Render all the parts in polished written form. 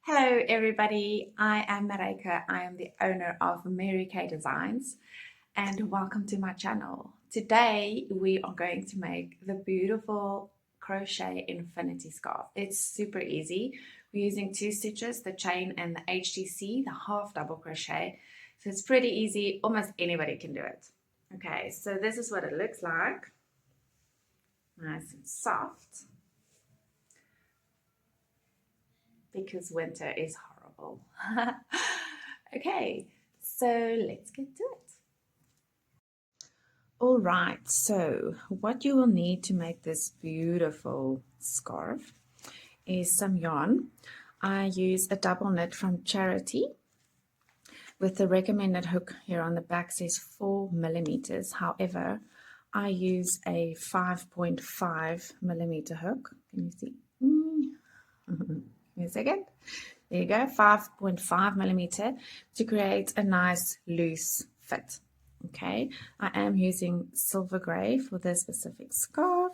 Hello everybody, I am Marika. I am the owner of Mary Kay Designs and welcome to my channel. Today we are going to make the beautiful crochet infinity scarf. It's super easy. We're using 2 stitches, the chain and the HTC, the half double crochet. So it's pretty easy, almost anybody can do it. Okay, so this is what it looks like. Nice and soft. Because winter is horrible. Okay, so let's get to it. All right, so what you will need to make this beautiful scarf is some yarn. I use a double knit from Charity with the recommended hook here on the back says 4 millimeters. However, I use a 5.5 millimeter hook. Can you see? Give me a second. There you go, 5.5 millimeter to create a nice loose fit. Okay, I am using silver gray for this specific scarf.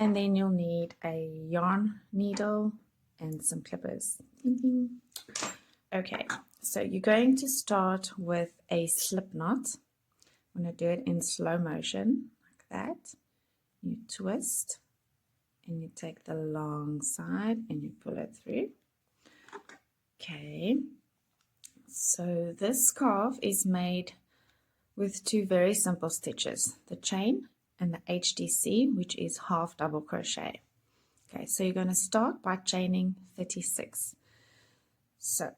And then you'll need a yarn needle and some clippers. Okay, so you're going to start with a slip knot. I'm going to do it in slow motion like that. You twist and you take the long side and you pull it through. Okay, so this scarf is made with 2 very simple stitches, the chain and the HDC, which is half double crochet. Okay, so you're going to start by chaining 36. So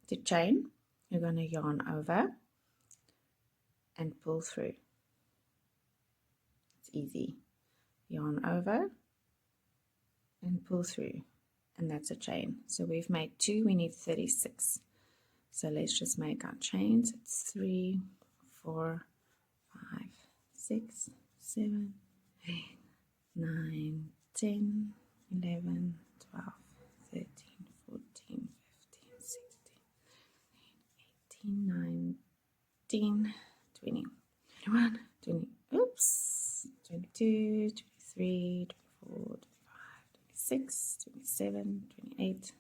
to chain, you're going to yarn over and pull through. It's easy. Yarn over and pull through, and that's a chain. So we've made 2, we need 36. So let's just make our chains. It's 3, 4, 5, 6, 7, 8, 9, 10, 11, 12, 13, 14, 15, 16, 18, 19, 20, 21, 20, oops, 22, 23, 24, 25, 26, 27, 28,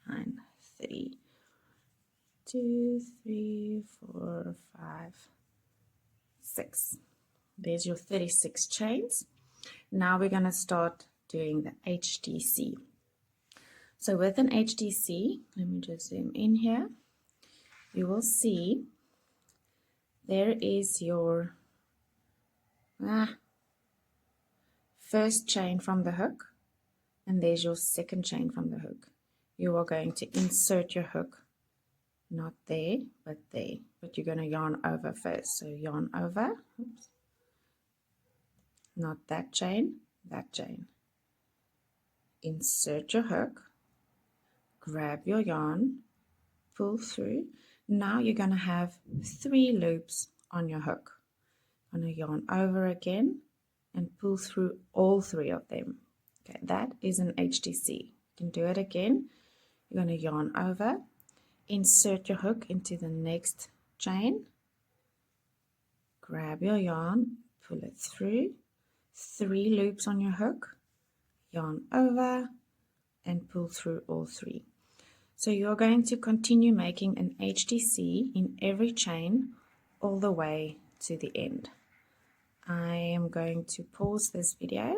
29, 30. 2, 3, 4, 5, 6. There's your 36 chains. Now we're going to start doing the HDC. So with an HDC, let me just zoom in here. You will see there is your first chain from the hook, and there's your second chain from the hook. You are going to insert your hook not there, but there. But you're going to yarn over first. So yarn over, oops, not that chain, that chain. Insert your hook, grab your yarn, pull through. Now you're going to have 3 loops on your hook. I'm going to yarn over again and pull through all 3 of them. Okay, that is an HDC. You can do it again. You're going to yarn over, insert your hook into the next chain, grab your yarn, pull it through, 3 loops on your hook, yarn over, and pull through all 3. So you're going to continue making an HDC in every chain all the way to the end. I am going to pause this video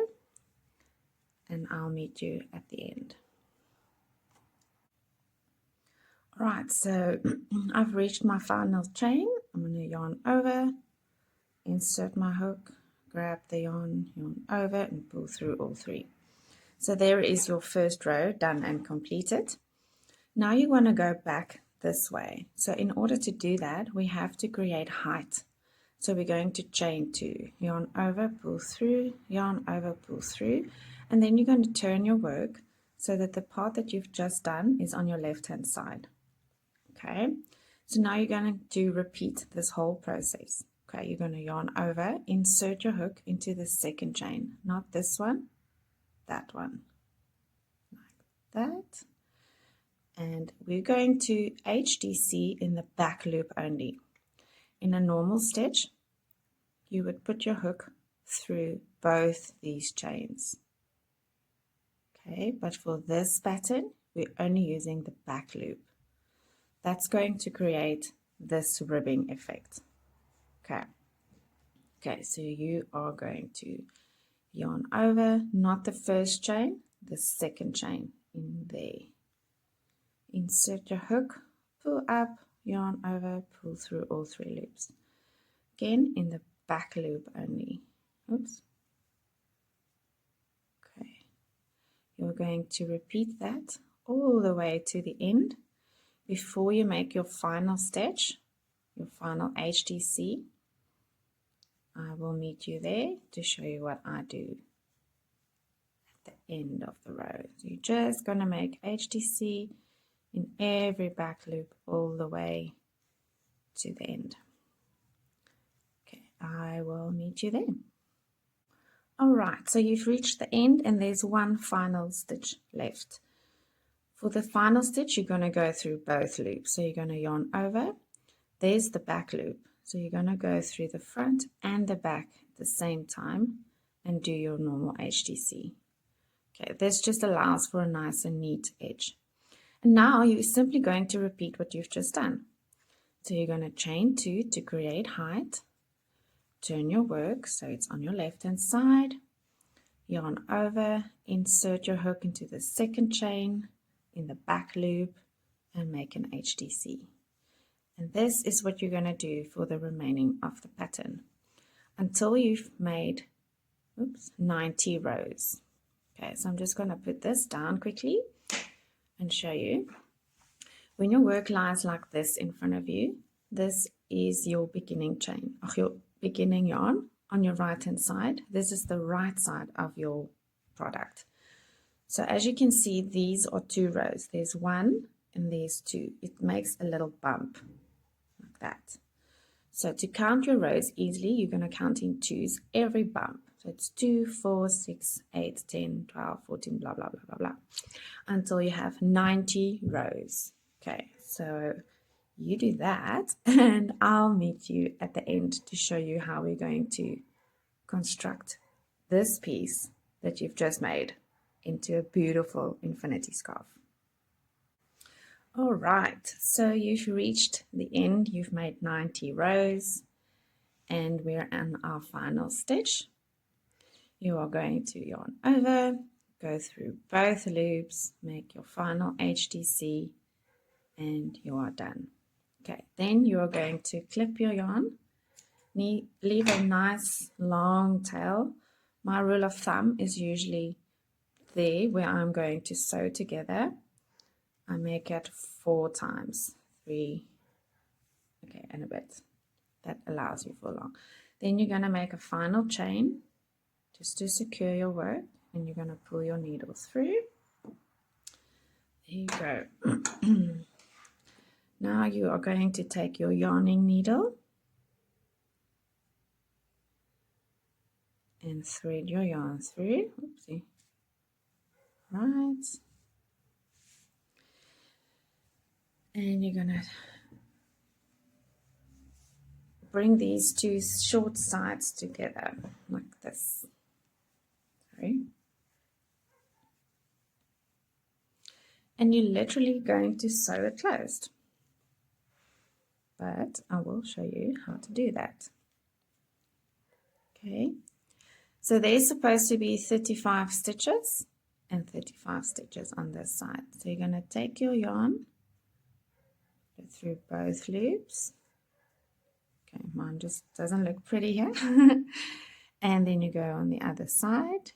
and I'll meet you at the end. Alright, so I've reached my final chain. I'm going to yarn over, insert my hook, grab the yarn over, and pull through all 3. So there is your first row done and completed. Now you want to go back this way. So in order to do that, we have to create height. So we're going to chain 2, yarn over, pull through, yarn over, pull through, and then you're going to turn your work so that the part that you've just done is on your left hand side. Okay, so now you're going to repeat this whole process. Okay, you're going to yarn over, insert your hook into the second chain, not this one, that one, like that. And we're going to HDC in the back loop only. In a normal stitch, you would put your hook through both these chains. Okay, but for this pattern, we're only using the back loop. That's going to create this ribbing effect. Okay, so you are going to yarn over, not the first chain, the second chain in there. Insert your hook, pull up, yarn over, pull through all 3 loops. Again, in the back loop only. Oops. Okay. You're going to repeat that all the way to the end before you make your final stitch, your final HDC. I will meet you there to show you what I do at the end of the row. So you're just going to make HDC in every back loop all the way to the end. Okay, I will meet you there. Alright, so you've reached the end and there's one final stitch left. For the final stitch, you're going to go through both loops. So you're going to yarn over. There's the back loop. So you're going to go through the front and the back at the same time and do your normal HDC. Okay, this just allows for a nice and neat edge. And now you're simply going to repeat what you've just done. So you're going to chain 2 to create height. Turn your work so it's on your left hand side. Yarn over, insert your hook into the second chain in the back loop and make an HDC. And this is what you're going to do for the remaining of the pattern until you've made 90 rows. Okay, so I'm just going to put this down quickly and show you. When your work lies like this in front of you, this is your beginning chain, or your beginning yarn on your right hand side. This is the right side of your product. So as you can see, these are 2 rows. There's 1 and there's 2. It makes a little bump like that. So to count your rows easily, you're going to count in 2s every bump. So it's 2, 4, 6, 8, 10, 12, 14, blah, blah, blah, blah, blah, until you have 90 rows. Okay, so you do that and I'll meet you at the end to show you how we're going to construct this piece that you've just made into a beautiful infinity scarf. All right, so you've reached the end. You've made 90 rows and we're in our final stitch. You are going to yarn over, go through both loops, make your final HDC, and you are done. Okay, then you are going to clip your yarn, leave a nice long tail. My rule of thumb is usually there where I'm going to sew together. I make it 4 times, 3, okay, and a bit. That allows you for long. Then you're going to make a final chain just to secure your work, and you're going to pull your needle through. There you go. Now you are going to take your yarning needle and thread your yarn through. Oopsie. Right. And you're going to bring these 2 short sides together like this. Sorry. And you're literally going to sew it closed. But I will show you how to do that. Okay, so there's supposed to be 35 stitches and 35 stitches on this side. So you're going to take your yarn, go through both loops. Okay, mine just doesn't look pretty here. And then you go on the other side.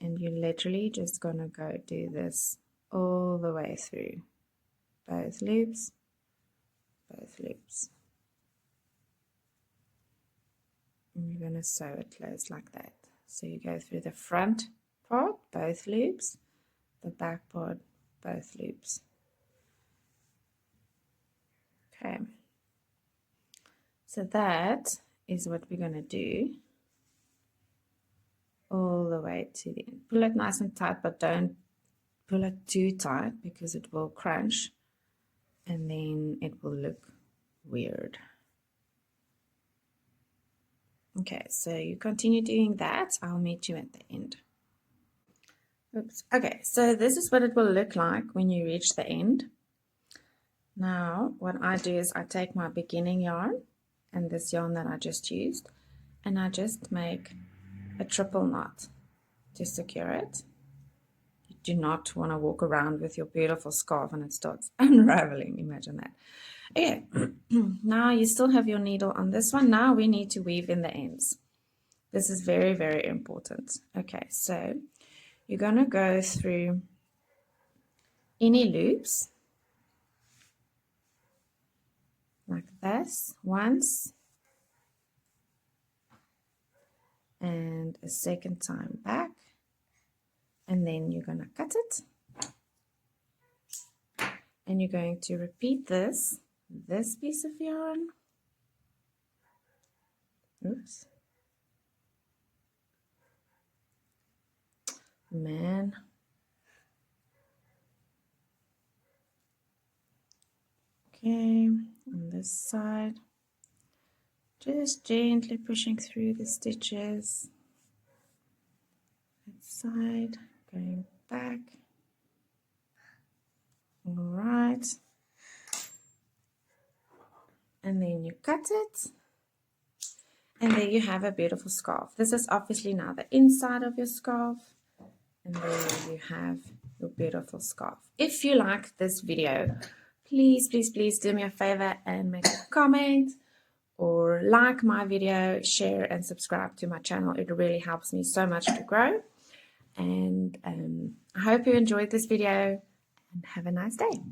And you're literally just going to go do this all the way through. Both loops. Both loops. And you're going to sew it closed like that. So you go through the front part, both loops, the back part, both loops. Okay. So that is what we're going to do all the way to the end. Pull it nice and tight, but don't pull it too tight because it will crunch and then it will look weird. Okay, so you continue doing that. I'll meet you at the end. Oops. Okay, so this is what it will look like when you reach the end. Now, what I do is I take my beginning yarn and this yarn that I just used, and I just make a triple knot to secure it. You do not want to walk around with your beautiful scarf and it starts unraveling. Imagine that. Okay, now you still have your needle on this one. Now we need to weave in the ends. This is very, very important. Okay, so you're going to go through any loops like this once and a second time back, and then you're going to cut it, and you're going to repeat this piece of yarn. Oops, man. Okay, on this side, just gently pushing through the stitches. That side, going back. All right, and then you cut it, and there you have a beautiful scarf. This is obviously now the inside of your scarf, and there you have your beautiful scarf. If you like this video, please, please, please do me a favor and make a comment or like my video, share and subscribe to my channel. It really helps me so much to grow. And I hope you enjoyed this video and have a nice day.